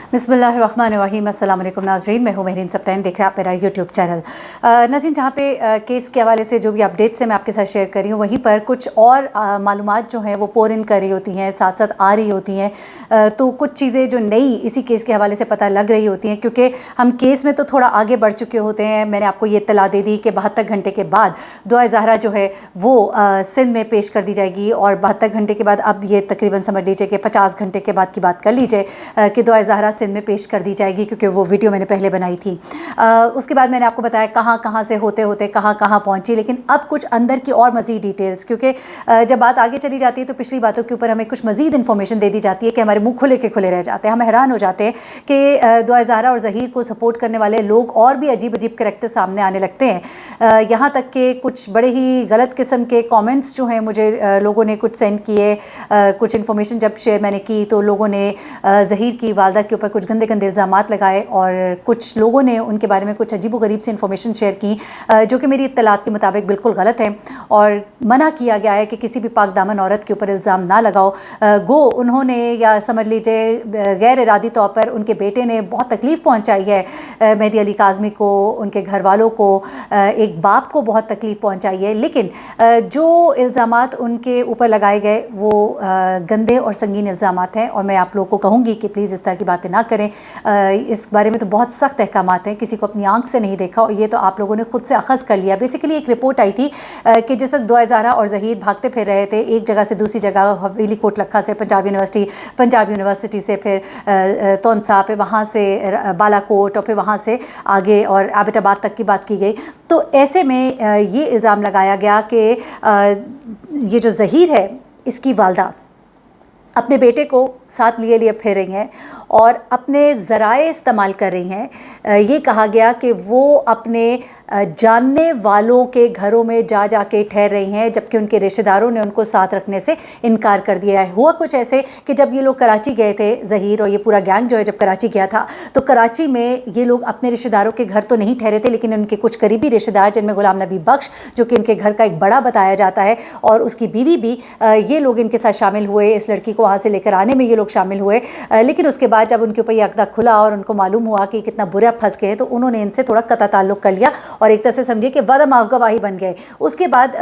बिस्मिल्लाहिर्रहमानिर्रहीम। अस्सलाम वालेकुम नाज़रीन, मैं हूँ महरीन सब्तैन, देख रहे हैं आप मेरा यूट्यूब चैनल। नाज़रीन, जहाँ पे केस के हवाले से जो भी अपडेट्स हैं मैं आपके साथ शेयर कर रही हूँ, वहीं पर कुछ और मालूमात जो हैं वो पोर इन कर रही होती हैं, साथ साथ आ रही होती हैं। तो कुछ चीज़ें जो नई इसी केस के हवाले से पता लग रही होती हैं, क्योंकि हम केस में तो थोड़ा आगे बढ़ चुके होते हैं। मैंने आपको ये इत्तला दे दी कि 72 घंटे के बाद दुआ ज़हरा जो है वो सिंध में पेश कर दी जाएगी, और 72 घंटे के बाद अब ये तकरीबन समझ लीजिए कि 50 घंटे के बाद की बात कर लीजिए कि दुआ ज़हरा सिंध में पेश कर दी जाएगी, क्योंकि वो वीडियो मैंने पहले बनाई थी। उसके बाद मैंने आपको बताया कहाँ कहाँ से होते होते कहाँ कहाँ पहुँची, लेकिन अब कुछ अंदर की और मज़ीद डिटेल्स, क्योंकि जब बात आगे चली जाती है तो पिछली बातों के ऊपर हमें कुछ मज़ीद इन्फॉर्मेशन दे दी जाती है कि हमारे मुँह खुले के खुले रह जाते हैं। हम हैरान हो जाते हैं कि दुआ ज़हरा और ज़हीर को सपोर्ट करने वाले लोग और भी अजीब अजीब करैक्टर सामने आने लगते हैं। यहाँ तक कि कुछ बड़े ही गलत किस्म के कमेंट्स जो हैं मुझे लोगों ने कुछ सेंड किए। कुछ इन्फॉर्मेशन जब शेयर मैंने की तो लोगों ने ज़हीर की वालदा के ऊपर कुछ गंदे गंदे इल्ज़ामात लगाए, और कुछ लोगों ने उनके बारे में कुछ अजीब गरीब सी इन्फॉर्मेशन शेयर की जो कि मेरी इत्तलात के मुताबिक बिल्कुल गलत है, और मना किया गया है कि किसी भी पाक दामन औरत के ऊपर इल्ज़ाम ना लगाओ। गो उन्होंने, या समझ लीजिए गैर इरादी तौर पर उनके बेटे ने बहुत तकलीफ़ पहुँचाई है मेहदी अली काज़मी को, उनके घर वालों को, एक बाप को बहुत तकलीफ़ पहुँचाई है। लेकिन जो इल्ज़ामात उनके ऊपर लगाए गए वो गंदे और संगीन इल्ज़ामात हैं, और मैं आप लोगों को कहूँगी कि प्लीज़ इस तरह की बातें ना करें। इस बारे में तो बहुत सख्त अहकामात हैं, किसी को अपनी आंख से नहीं देखा, और ये तो आप लोगों ने खुद से अखज़ कर लिया। बेसिकली एक रिपोर्ट आई थी कि जिस वक्त दुआ ज़हरा और ज़हीर भागते फिर रहे थे एक जगह से दूसरी जगह, हवेली कोटलखा से पंजाब यूनिवर्सिटी से फिर तोनसा पे, वहाँ से बालाकोट, और फिर वहाँ से आगे और एबटाबाद तक की बात की गई। तो ऐसे में ये इल्ज़ाम लगाया गया कि ये जो ज़हीर है इसकी वालदा अपने बेटे को साथ लिए लिए फिर रही हैं और अपने ज़राए इस्तेमाल कर रही हैं। ये कहा गया कि वो अपने जानने वालों के घरों में जा के ठहर रही हैं, जबकि उनके रिश्तेदारों ने उनको साथ रखने से इनकार कर दिया है। हुआ कुछ ऐसे कि जब ये लोग कराची गए थे, ज़हीर और ये पूरा गैंग जो है जब कराची गया था, तो कराची में ये लोग अपने रिश्तेदारों के घर तो नहीं ठहरे थे, लेकिन उनके कुछ करीबी रिश्तेदार, जिनमें गुलाम नबी बख्श जो कि इनके घर का एक बड़ा बताया जाता है, और उसकी बीवी भी, ये लोग इनके साथ शामिल हुए। इस लड़की को वहाँ से लेकर आने में ये लोग शामिल हुए। लेकिन उसके बाद जब उनके ऊपर ये अक़दा खुला और उनको मालूम हुआ कि कितना बुरा फंस गए, तो उन्होंने इनसे थोड़ा कता ताल्लुक़ कर लिया और एक तरह से समझिए कि वादा माफ़ गवाही बन गए। उसके बाद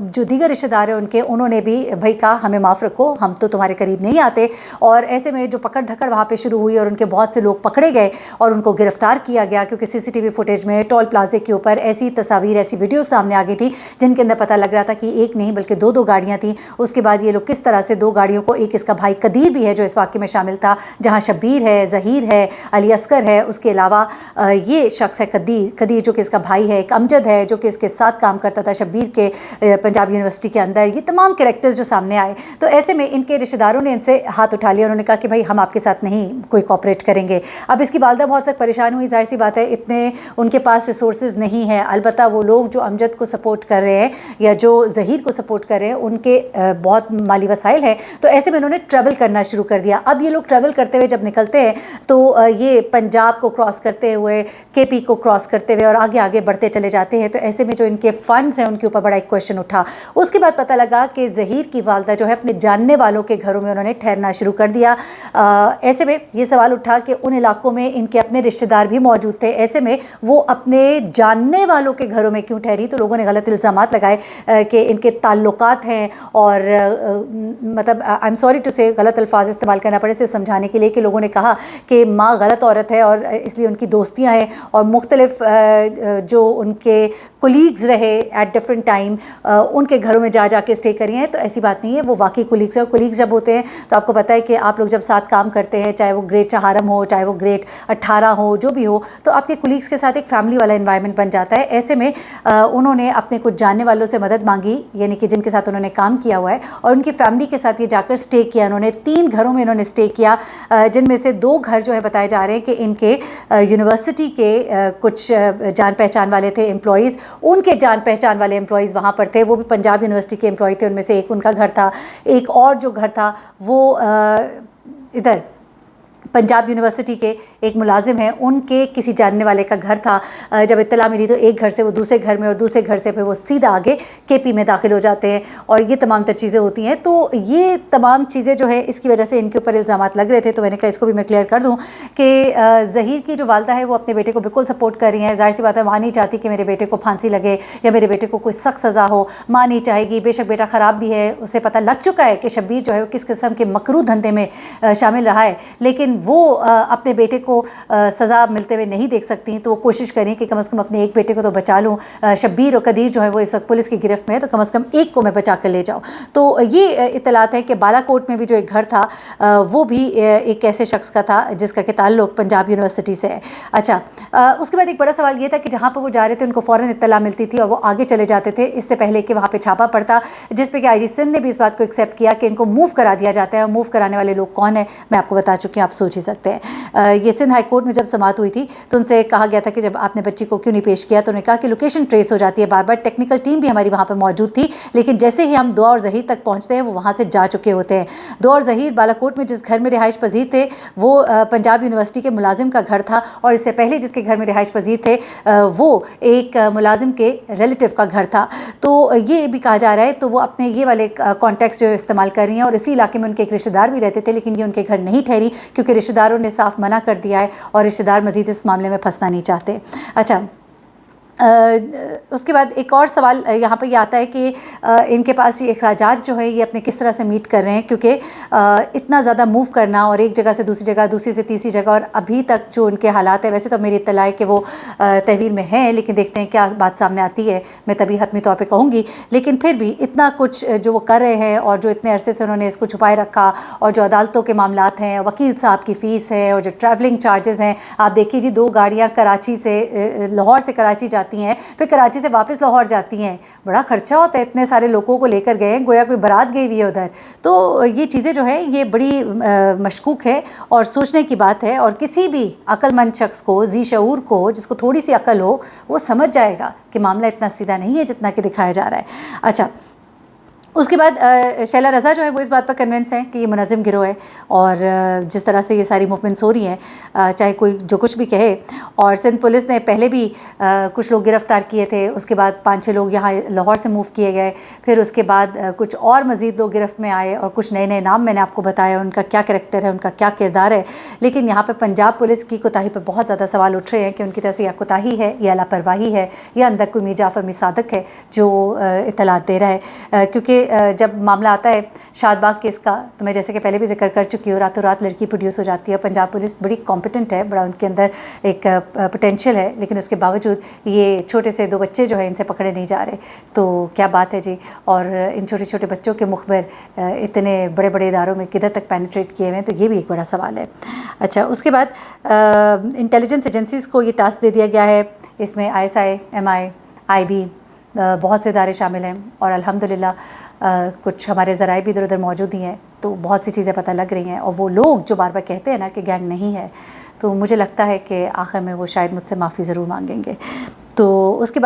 जो दीगर रिश्तेदार हैं उनके, उन्होंने भी भाई कहा हमें माफ़ रखो, हम तो तुम्हारे करीब नहीं आते। और ऐसे में जो पकड़ धकड़ वहाँ पे शुरू हुई और उनके बहुत से लोग पकड़े गए और उनको गिरफ़्तार किया गया, क्योंकि सीसीटीवी फुटेज में टोल प्लाजे के ऊपर ऐसी तस्वीर, ऐसी वीडियो सामने आ गई थी जिनके अंदर पता लग रहा था कि एक नहीं बल्कि दो गाड़ियाँ थी। उसके बाद ये लोग किस तरह से दो गाड़ियों को, एक इसका भाई कदीर भी है जो इस वाक़े में शामिल था, जहाँ शब्बीर है, ज़हीर है, अली असगर है, उसके अलावा ये शख्स है कदीर जो कि इसका भाई है, एक अमजद है जो कि इसके साथ काम करता था शब्बीर के पंजाब यूनिवर्सिटी के अंदर। ये तमाम कैरेक्टर्स जो सामने आए, तो ऐसे में इनके रिश्तेदारों ने इनसे हाथ उठा लिया। उन्होंने कहा कि भाई हम आपके साथ नहीं कोई कॉपरेट करेंगे। अब इसकी वालदा बहुत सख्त परेशान हुई, जाहिर सी बात है, इतने उनके पास रिसोर्सेज नहीं है। अलबत्ता वो लोग जो अमजद को सपोर्ट कर रहे हैं या जो ज़हीर को सपोर्ट कर रहे हैं, उनके बहुत माली वसाइल है, तो ऐसे में उन्होंने ट्रैवल करना शुरू कर दिया। अब ये लोग ट्रैवल करते हुए जब निकलते हैं तो ये पंजाब को क्रॉस करते हुए, केपी को क्रॉस करते हुए और आगे आगे बढ़ते चले जाते हैं। तो ऐसे में जो इनके फ़ंड्स हैं उनके ऊपर बड़ा एक क्वेश्चन उठा। उसके बाद पता लगा कि ज़हीर की वालदा जो है अपने जानने वालों के घरों में उन्होंने ठहरना शुरू कर दिया। ऐसे में ये सवाल उठा कि उन इलाकों में इनके अपने रिश्तेदार भी मौजूद थे, ऐसे में वो अपने जानने वालों के घरों में क्यों ठहरी? तो लोगों ने गलत इल्ज़ामात लगाए कि इनके ताल्लुकात हैं, और मतलब आई एम सॉरी टू से गलत अल्फाज इस्तेमाल करना पड़े सिर्फ समझाने के लिए, कि लोगों ने कहा कि माँ गलत औरत है और इसलिए उनकी दोस्तियाँ हैं, और मुख्तलिफ जो उनके कोलीग्स रहे एट डिफरेंट टाइम उनके घरों में जा के स्टे करी हैं। तो ऐसी बात नहीं है, वो वाकई कोलीग्स है। कोलीग्स जब होते हैं तो आपको पता है कि आप लोग जब साथ काम करते हैं, चाहे वो ग्रेड चहारम हो, चाहे वो ग्रेड 18 हो, जो भी हो, तो आपके कोलीग्स के साथ एक फैमिली वाला एनवायरनमेंट बन जाता है। ऐसे में उन्होंने अपने कुछ जानने वालों से मदद मांगी, यानी कि जिनके साथ उन्होंने काम किया हुआ है, और उनकी फैमिली के साथ ये जाकर स्टे किया। उन्होंने 3 घरों में इन्होंने स्टे किया, जिनमें से 2 घर जो है बताए जा रहे हैं कि इनके यूनिवर्सिटी के कुछ जान पहचान वाले थे एम्प्लॉइज़, उनके जान पहचान वाले एम्प्लॉइज़ वहाँ पर थे, वो भी पंजाब यूनिवर्सिटी के एम्प्लॉय थे। उनमें से एक उनका घर था, एक और जो घर था वो इधर पंजाब यूनिवर्सिटी के एक मुलाजिम हैं, उनके किसी जानने वाले का घर था। जब इत्तला मिली तो एक घर से वो दूसरे घर में और दूसरे घर से फिर वो सीधा आगे केपी में दाखिल हो जाते हैं और ये तमाम तर चीज़ें होती हैं। तो ये तमाम चीज़ें जो है इसकी वजह से इनके ऊपर इल्ज़ामात लग रहे थे। तो मैंने कहा इसको भी मैं क्लियर कर दूँ कि ज़हीर की जो वालदा है वो अपने बेटे को बिल्कुल सपोर्ट कर रही हैं। ज़ाहिर सी बात है, माँ नहीं चाहती कि मेरे बेटे को फांसी लगे या मेरे बेटे को कोई सख्त सज़ा हो, माँ नहीं चाहेगी। बेशक बेटा ख़राब भी है, उसे पता लग चुका है कि शब्बीर जो है वो किस किस्म के मकरू धंधे में शामिल रहा है, लेकिन वो अपने बेटे को सज़ा मिलते हुए नहीं देख सकती। तो वो कोशिश करें कि कम से कम अपने एक बेटे को तो बचा लूँ। शब्बीर और कदीर जो है वो इस वक्त पुलिस की गिरफ्त में है, तो कम से कम एक को मैं बचा कर ले जाऊँ। तो ये इत्तलात है कि बालाकोट में भी जो एक घर था वो भी एक ऐसे शख्स का था जिसका कि ताल्लुक़ पंजाब यूनिवर्सिटी से है। अच्छा, उसके बाद एक बड़ा सवाल ये था कि जहाँ पर वो जा रहे थे उनको फ़ौरन इत्तला मिलती थी और वो आगे चले जाते थे इससे पहले कि वहाँ पर छापा पड़ता, जिस पे कि IG सिंध ने भी इस बात को एक्सेप्ट किया कि इनको मूव करा दिया जाता है। और मूव कराने वाले लोग कौन है मैं आपको बता चुकी हूँ, आप सोच ही सकते हैं। ये सिंध हाई कोर्ट में जब समाअत हुई थी तो उनसे कहा गया था कि जब आपने बच्ची को क्यों नहीं पेश किया, तो उन्होंने कहा कि लोकेशन ट्रेस हो जाती है बार बार। टेक्निकल टीम भी हमारी वहाँ पर मौजूद थी, लेकिन जैसे ही हम दुआ और ज़हीर तक पहुँचते हैं वो वहाँ से जा चुके होते हैं। दुआ और ज़हीर बालाकोट में जिस घर में रिहाइश पजीर थे वो पंजाब यूनिवर्सिटी के मुलाजिम का घर था, और इससे पहले जिसके घर में रिहाइश पजीर थे वो एक मुलाजिम के रिलेटिव का घर था। तो ये भी कहा जा रहा है, तो वो अपने ये वाले कॉन्टेक्स्ट जो इस्तेमाल कर रही हैं। और इसी इलाके में उनके एक रिश्तेदार भी रहते थे, लेकिन ये उनके घर नहीं ठहरी क्योंकि रिश्तेदारों ने साफ मना कर दिया है और रिश्तेदार मज़ीद इस मामले में फंसना नहीं चाहते। अच्छा, उसके बाद एक और सवाल यहाँ पर ये आता है कि इनके पास ये अखराजात जो है ये अपने किस तरह से मीट कर रहे हैं, क्योंकि इतना ज़्यादा मूव करना और एक जगह से दूसरी जगह, दूसरी से तीसरी जगह, और अभी तक जो उनके हालात है, वैसे तो मेरी इत्तला है कि वो तहवील में हैं, लेकिन देखते हैं क्या बात सामने आती है। मैं तभी हतमी तौर पर कहूँगी, लेकिन फिर भी इतना कुछ जो वो कर रहे हैं और जो इतने अरसे से उन्होंने इसको छुपाए रखा, और जो अदालतों के मामलात हैं, वकील साहब की फ़ीस है, और जो ट्रैवलिंग चार्जेस हैं, आप देखिए जी 2 गाड़ियाँ कराची से लाहौर से कराची जाती हैं, फिर कराची से वापस लाहौर जाती हैं, बड़ा खर्चा होता है। इतने सारे लोगों को लेकर गए, गोया कोई बारात गई हुई है उधर। तो ये चीज़ें जो है ये बड़ी मशकूक है और सोचने की बात है। और किसी भी अक्लमंद शख्स को, ज़ी शऊर को, जिसको थोड़ी सी अकल हो, वो समझ जाएगा कि मामला इतना सीधा नहीं है जितना कि दिखाया जा रहा है। अच्छा, उसके बाद शैला रज़ा जो है वो इस बात पर कन्विंस है कि ये मुनज़्ज़म गिरोह है, और जिस तरह से ये सारी मूवमेंट्स हो रही हैं, चाहे कोई जो कुछ भी कहे। और सिंध पुलिस ने पहले भी कुछ लोग गिरफ़्तार किए थे, उसके बाद 5-6 लोग यहाँ लाहौर से मूव किए गए, फिर उसके बाद कुछ और मज़ीद लोग गिरफ्त में आए, और कुछ नए नए नाम मैंने आपको बताया, उनका क्या करैक्टर है, उनका क्या किरदार है। लेकिन यहाँ पर पंजाब पुलिस की कोताही पर बहुत ज़्यादा सवाल उठ रहे हैं कि उनकी तरफ से या कोताही है, या लापरवाही है, या अंदर कोई मीर जाफ़र मीर सादक है जो इत्तलात दे रहा है। क्योंकि जब मामला आता है शादबाग केस का, तो मैं जैसे कि पहले भी जिक्र कर चुकी हूँ, रातों रात लड़की प्रोड्यूस हो जाती है। पंजाब पुलिस बड़ी कॉम्पिटेंट है, बड़ा उनके अंदर एक पोटेंशियल है, लेकिन उसके बावजूद ये छोटे से 2 बच्चे जो हैं इनसे पकड़े नहीं जा रहे। तो क्या बात है जी। और इन छोटे छोटे बच्चों के मुखबिर इतने बड़े बड़े इदारों में किधर तक पेनिट्रेट किए हुए हैं, तो ये भी एक बड़ा सवाल है। अच्छा, उसके बाद इंटेलिजेंस एजेंसीज़ को ये टास्क दे दिया गया है, इसमें ISI, MI, IB बहुत से इदारे शामिल हैं, और अल्हम्दुलिल्लाह कुछ हमारे ज़राए भी इधर उधर मौजूद ही हैं, तो बहुत सी चीज़ें पता लग रही हैं। और वो लोग जो बार बार कहते हैं ना कि गैंग नहीं है, तो मुझे लगता है कि आखिर में वो शायद मुझसे माफ़ी ज़रूर मांगेंगे। तो उसके बाद